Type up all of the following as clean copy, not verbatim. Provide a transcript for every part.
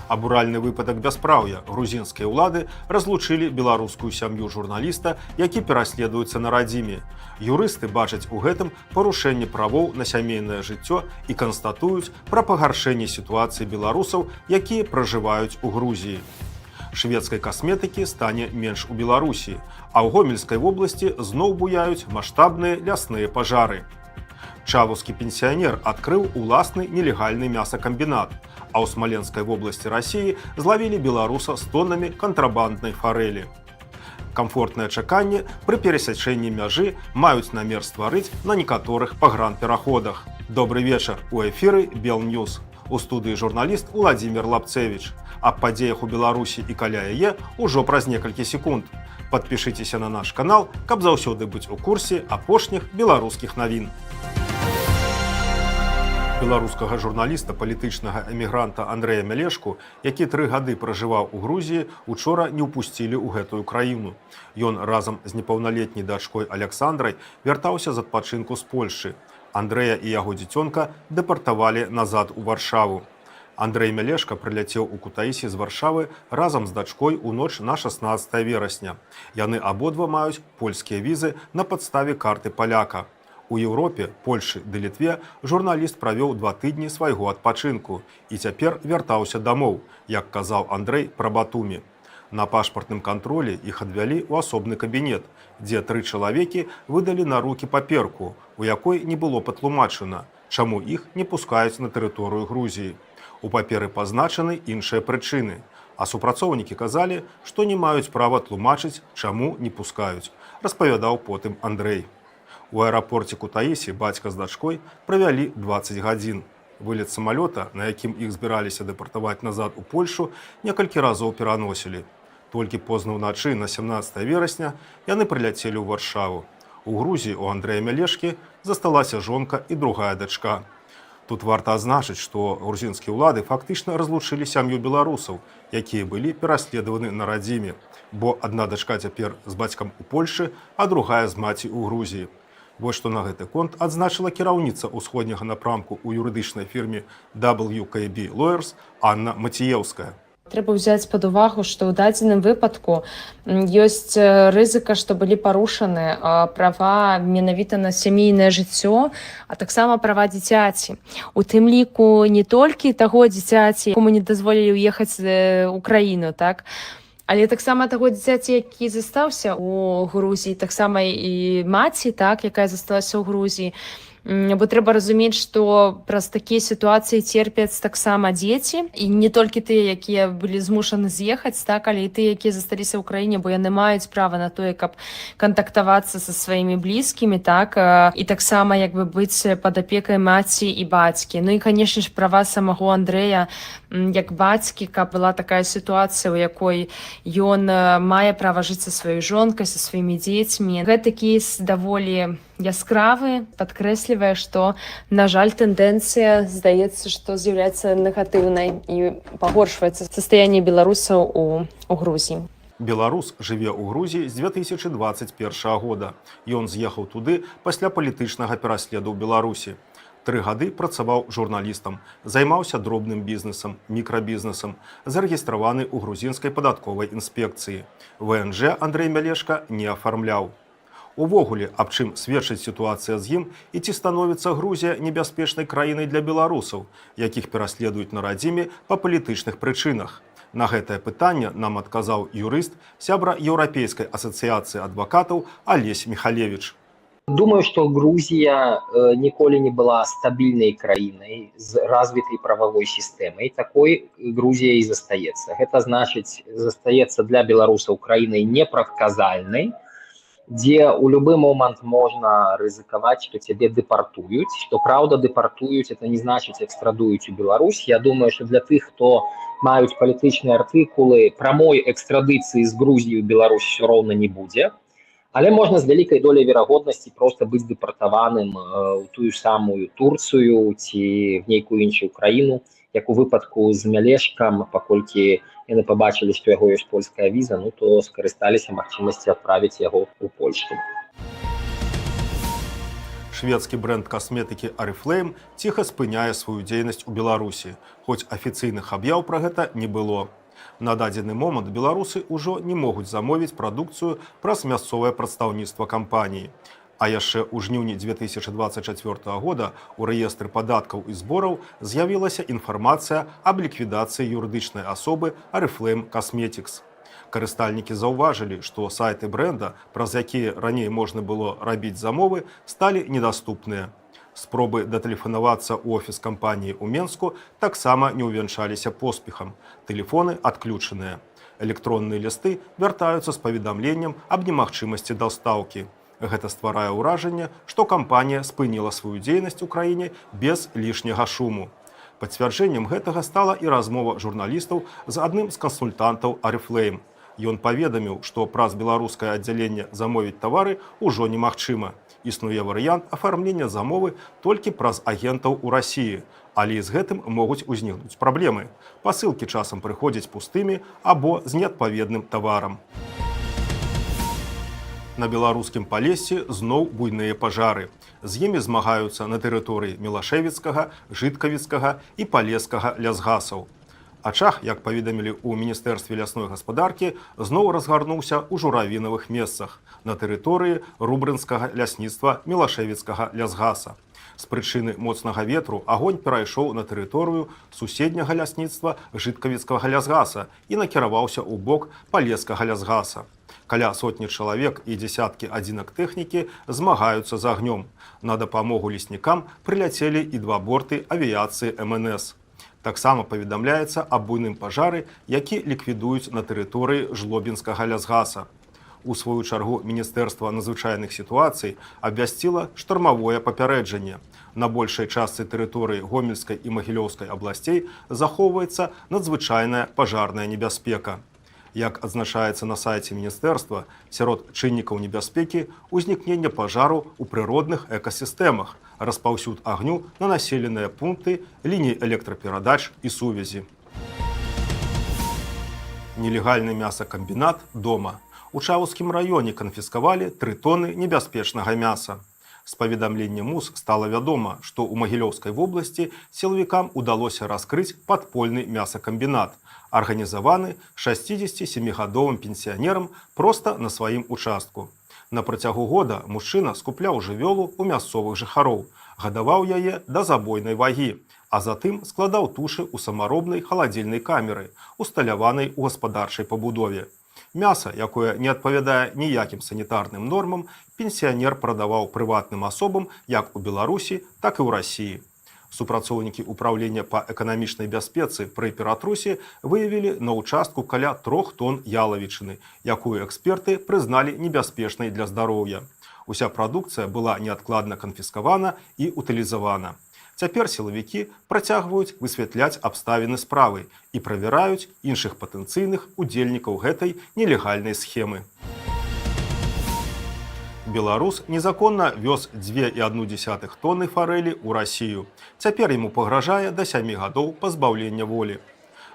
Абуральны выпадак бяспраўя грузінскія ўлады разлучылі беларускую сям'ю журналіста, які пераследуецца на радзіме. Юрысты бачаць у гэтым парушэнне правоў на сямейнае жыццё і канстатуюць пра пагаршэнне сітуацыі беларусаў, якія пражываюць у Грузіі. Шведскай касметыкі стане менш у Беларусі, а ў Гомельскай вобласці зноў буяюць маштабныя лясныя пажары. Чавускі пенсіянер адкрыў уласны нелегальны мясакамбінат, а ў Смаленскай вобласці Расіі злавілі беларуса з тоннамі кантрабанднай фарэлі. Камфортнае чаканне пры перасячэнні мяжы маюць намер стварыць на некаторых пагранпераходах. Добры вечар, у эфіры Белньюз. У студыі журналіст Уладзімір Лапцевіч. Аб падзеях у Беларусі і каля яе ўжо праз некалькі секунд. Падпішыцеся на наш канал, каб заўсёды быць у курсе апошніх беларускіх навін. Беларускага журналіста, палітычнага эмігранта Андрэя Мялешку, які 3 гады пражываў у Грузіі, учора не ўпусцілі ў гэтую краіну. Ён разам з непаўналетняй дачкой Аляксандрай вяртаўся з адпачынку з Польшчы. Андрэя і яго дзіцёнка дэпартавалі назад у Варшаву. Андрэй Мялешка прыляцеў у Кутаісі з Варшавы разам з дачкой у ноч на 16 верасня. Яны абодва маюць польскія візы на падставе карты паляка. У Еўропе, Польшы ды Літве журналіст правёў 2 тыдні свайго адпачынку і цяпер вяртаўся дамоў, як казаў Андрэй пра Батумі. На пашпартным кантролі іх адвялі ў асобны кабінет, дзе 3 чалавекі выдалі на рукі паперку, у якой не было патлумачана, чаму іх не пускаюць на тэрыторыю Грузіі. У паперы пазначаны іншыя прычыны, а супрацоўнікі казалі, што не маюць права тлумачыць, чаму не пускаюць, распавядаў потым Андрэй. У аэрапорце Кутаісі бацька з дачкой правялі 20 гадзін. Вылет самалёта, на якім іх збіраліся дэпартаваць назад у Польшу, некалькі разоў пераносілі. Толькі позна ўначы на 17 верасня яны прыляцелі ў Варшаву. У Грузіі у Андрэя Мялешкі засталася жонка і другая дачка. Тут варта адзначыць, што грузінскія ўлады фактычна разлучылі сям'ю беларусаў, якія былі пераследаваны на радзіме, бо адна дачка цяпер з бацькам у Польшы, а другая з маці ў Грузіі. Вось што на гэты конт адзначыла кіраўніца ўсходняга напрамку ў юрыдычнай фірме WKB Lawyers Анна Маціеўская. Трэба ўзяць пад увагу, што ў дадзеным выпадку ёсць рызыка, што былі парушаны права менавіта на сямейнае жыццё, а таксама права дзіцяці. У тым ліку не толькі таго дзіцяці, кому не дазволілі ўехаць ў краіну, так? Але таксама таго дзіцяці, які застаўся ў Грузіі, таксама і маці, так, якая засталася ў Грузіі. Бо трэба разумець, што праз такія сітуацыі церпяць таксама дзеці, і не толькі тыя, якія былі змушаны з'ехаць, так, але і тыя, якія засталіся ў краіне, бо яны маюць права на тое, каб кантактавацца са сваімі блізкімі, так, і таксама як бы быць пад апекай маці і бацькі. Ну і, канешне ж, права самого Андрэя як бацькі, каб была такая сітуацыя, у якой ён мае права жыць са сваёй жонкай, са сваімі дзецьмі. Гэты кейс даволі яскравы, падкрэслівае, што, на жаль, тэндэнцыя, здаецца, што з'яўляецца негатыўнай і пагоршваецца састаянне беларусаў у Грузіі. Беларус жыве ў Грузіі з 2021 года. Ён з'ехаў туды пасля палітычнага пераследу ў Беларусі. 3 гады працаваў журналістам, займаўся дробным бізнесам, мікрабізнесам, зарэгістраваны ў грузінскай падатковай інспекцыі. ВНЖ Андрэй Мялешка не афармляў. Увогуле, аб чым сведчыць сітуацыя з ім і ці становіцца Грузія небяспечнай краінай для беларусаў, якіх пераследуюць на радзіме па палітычных прычынах. На гэтае пытанне нам адказаў юрыст, сябра Еўрапейскай асацыяцыі адвакатаў Алесь Михалевич. Думаю, что Грузия ніколі не была стабільнай краінай з развітай правовой сістэмай. Такой Грузія і застаецца. Гэта значыць, застаецца для беларусаў краінай непрадказальнай, дзе ў любы момант можна рызыкаваць, што цябе дэпартуюць. Што праўда, дэпартуюць, это не значыць экстрадуюць у Беларусь. Я думаю, што для тых, хто маюць палітычныя артыкулы, прамой экстрадыцыі з Грузіі ў Беларусь ўсё роўна не будзе. Але можна з вялікай доляй верагоднасці проста быць дэпартаваным у тую самую Турцыю ці в нейкую іншую краіну, як у выпадку з Мялешкам, паколькі яны пабачылі, што яго ёсць польская віза, ну то скарысталіся магчымасці адправіць яго ў Польшу. Шведскі бренд касметыкі Oriflame ціха спыняе сваю дзейнасць у Беларусі, хоць афіцыйных аб'яў пра гэта не было. На дадзены момант беларусы ўжо не могуць замовіць прадукцыю праз мясцовае прадстаўніцтва кампаніі. А яшчэ ў жніўні 2024 года ў рэестры падаткаў і збораў з'явілася інфармацыя аб ліквідацыі юрыдычнай асобы Oriflame Cosmetics. Карыстальнікі заўважылі, што сайты бренда, праз якія раней можна было рабіць замовы, сталі недаступныя. Спробы датэлефанавацца ў офіс кампаніі ў Менску таксама не ўвянчаліся поспехам. Тэлефоны адключаныя. Электронныя лісты вяртаюцца з паведамленнем аб немагчымасці дастаўкі. Гэта стварае ўражанне, што кампанія спыніла сваю дзейнасць у краіне без лішняга шуму. Пацвярджэннем гэтага стала і размова журналістаў з адным з кансультантаў Oriflame. Ён паведаміў, што праз беларускае аддзяленне замовіць тавары ўжо немагчыма. Існуе варыянт афармлення замовы толькі праз агентаў у Расіі, але з гэтым могуць узнікнуць праблемы. Пасылкі часам прыходзяць пустымі або з неадпаведным таварам. На беларускім Палессі зноў буйныя пажары. З імі змагаюцца на тэрыторыі Мілашэвіцкага, Жыткавіцкага і Палескага лясгасаў. Ачаг, як паведамілі ў Міністэрстве лясной гаспадаркі, зноў разгарнуўся ў журавінавых месцах на тэрыторыі рубрынскага лясніцтва Мілашэвіцкага лясгаса. З прычыны моцнага ветру агонь перайшоў на тэрыторыю суседняга лясніцтва Жыткавіцкага лясгаса і накіраваўся ў бок Палескага лясгаса. Каля сотні чалавек і дзесяткі адзінак тэхнікі змагаюцца з агнём. На дапамогу леснікам прыляцелі і 2 борты авіяцыі МНС. Таксама паведамляецца аб буйным пажары, які ліквідуюць на тэрыторыі Жлобінскага лясгаса. У сваю чаргу Міністэрства надзвычайных сітуацый абвясціла штармавое папярэджанне. На большай частцы тэрыторыі Гомельскай і Магілёўскай абласцей захоўваецца надзвычайная пажарная небяспека. Як адзначаецца на сайце міністэрства, сярод чыннікаў небяспекі ўзнікнення пажару ў прыродных экасістэмах, распаўсюд агню на населеныя пункты, лініі электраперадач і сувязі. Нелегальны мясакамбінат дома. У Чаўскім раёне канфіскавалі 3 тоны небяспечнага мяса. З паведамлення МУС стала вядома, што ў Магілёўскай вобласці сілавікам удалося раскрыць падпольны мясакамбінат, арганізаваны 67-гадовым пенсіянерам проста на сваім участку. На працягу года мужчына скупляў жывёлу ў мясцовых жыхароў, гадаваў яе да забойнай вагі, а затым складаў тушы ў самаробнай халадзільнай камеры, усталяванай у гаспадарчай пабудове. Мяса, якое не адпавядае ніякім санітарным нормам, пенсіянер прадаваў прыватным асобам як у Беларусі, так і ў Расіі. Супрацоўнікі ўпраўлення па эканамічнай бяспецы пры Ператрусе выявілі на ўчастку каля 3 тонн ялавічыны, якую эксперты прызналі небяспечнай для здароўя. Уся прадукцыя была неадкладна канфіскавана і утылізавана. Цяпер сілавікі працягваюць высвятляць абставіны справы і правяраюць іншых патэнцыйных удзельнікаў гэтай нелегальнай схемы. Беларус незаконна вёз 2,1 тонны фарэлі ў Расію. Цяпер яму пагражае да 7 гадоў пазбаўлення волі.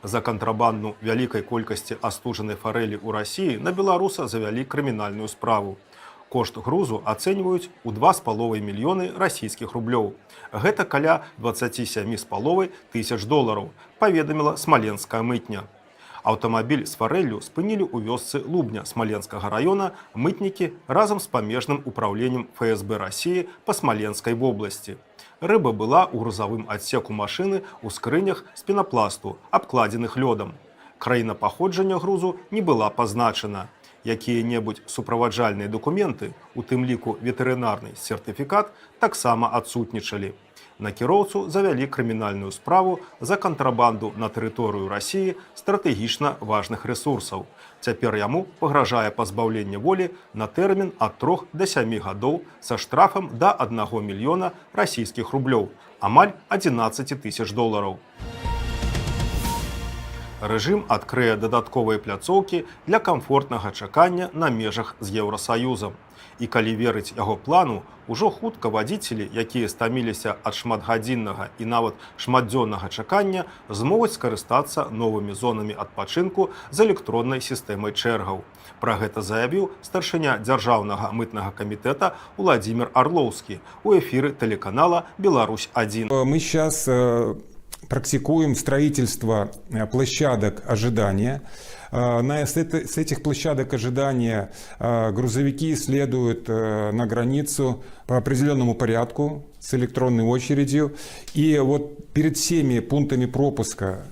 За кантрабанду вялікай колькасці астуджанай фарэлі ў Расіі на беларуса завялі крымінальную справу. Кошт грузу ацэньваюць у 2,5 мільёны расійскіх рублёў. Гэта каля 27,5 тысяч долараў, паведаміла смаленская мытня. Аўтамабіль з фарэллю спынілі ў вёсцы Лубня Смаленскага раёна мытнікі разам з памежным управленнем ФСБ Расіі па Смаленскай вобласці. Рыба была ў грузавым адсеку машыны ў скрынях з пенапласту, абкладзеных лёдам. Краіна паходжання грузу не была пазначана. Якія-небудзь суправаджальныя дакументы, у тым ліку ветэрынарны сертыфікат, таксама адсутнічалі. На кіроўцу завялі крымінальную справу за кантрабанду на тэрыторыю Расіі стратэгічна важных рэсурсаў. Цяпер яму пагражае пазбаўленне волі на тэрмін ад 3 да 7 гадоў са штрафам да 1 мільёна расійскіх рублёў, амаль 11 тысяч долараў. Рэжым адкрые дадатковыя пляцоўкі для камфортнага чакання на межах з Еўрасаюзам. І калі верыць яго плану, ужо хутка вадзіцелі, якія стаміліся ад шматгадзіннага і нават шматдзённага чакання, змогуць скарыстацца новымі зонамі адпачынку з электроннай сістэмай чэргаў. Пра гэта заявіў старшыня Дзяржаўнага мытнага камітэта Уладзімір Арлоўскі у эфіры тэлеканала «Беларусь-1». Мы сейчас практикуем строительство площадок ожидания. С этих площадок ожидания грузовики следуют на границу по определенному порядку с электронной очередью. И вот перед всеми пунктами пропуска,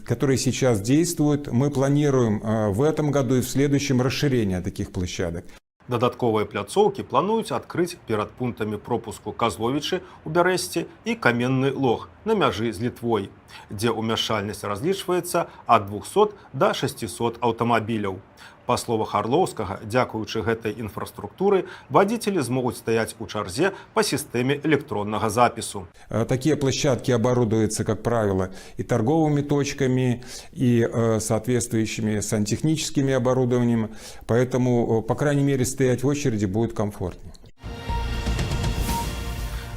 которые сейчас действуют, мы планируем в этом году и в следующем расширение таких площадок. Дадатковыя пляцоўкі плануюць адкрыць перад пунктамі пропуску Казловічы ў Бярэсці і Каменны Лог на мяжы з Літвой, дзе ўмяшчальнасць разлічваецца ад 200 да 600 аўтамабіляў. Па словах Арлоўскага, дзякуючы гэтай інфраструктуры, вадзіцелі змогуць стаяць у чарзе па сістэме электроннага запісу. Такие площадки оборудуются, как правило, и торговыми точками, и соответствующими сантехническими оборудованием, поэтому, по крайней мере, стоять в очереди будет комфортнее.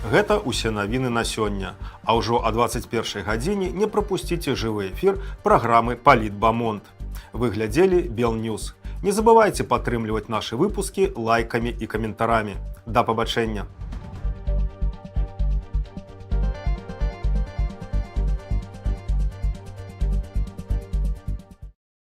Гэта ўсе навіны на сёння. А ўжо о 21 гадзіне не прапусціце жывы эфір праграмы «Палітбамонт». Вы глядзелі Белньюз. Не забывайце падтрымліваць нашы выпускі лайкамі і каментарамі. Да пабачэння!